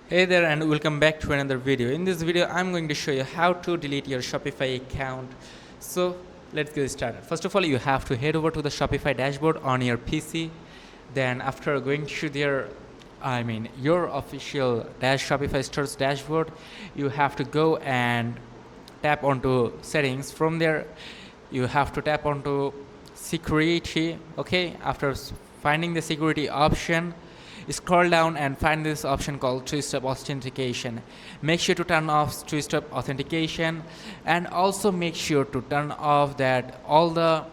Hey there and welcome back to another video. In this video I'm going to show you how to delete your Shopify account. So let's get started. First of all, you have to head over to the Shopify dashboard on your PC. Then after going to your official Shopify stores dashboard, you have to go and tap onto settings. From there you have to tap onto security. Okay, after finding the security option, scroll down and find this option called two-step authentication. Make sure to turn off two-step authentication, and also make sure to turn off that all the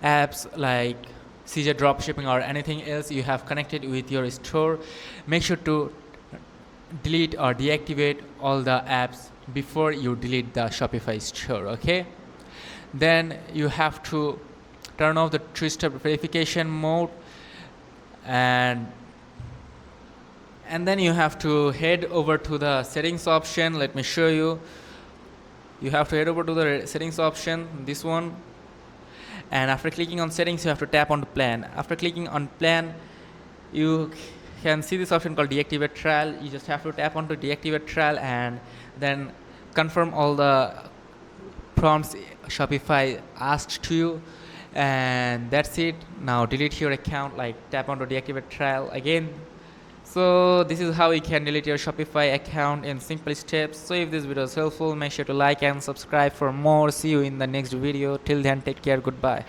apps like CJ dropshipping or anything else you have connected with your store. Make sure to delete or deactivate all the apps before you delete the Shopify store. Okay, then you have to turn off the two-step verification mode, and then you have to head over to the settings option. Let me show you. You have to head over to the settings option, this one, and after clicking on settings you have to tap on the plan. After clicking on plan, you can see this option called deactivate trial. You just have to tap on to deactivate trial and then confirm all the prompts Shopify asked to you, and that's it. Now delete your account, like tap on to deactivate trial again. So this is how you can delete your Shopify account in simple steps. So if this video is helpful, make sure to like and subscribe for more. See you in the next video. Till then, take care. Goodbye.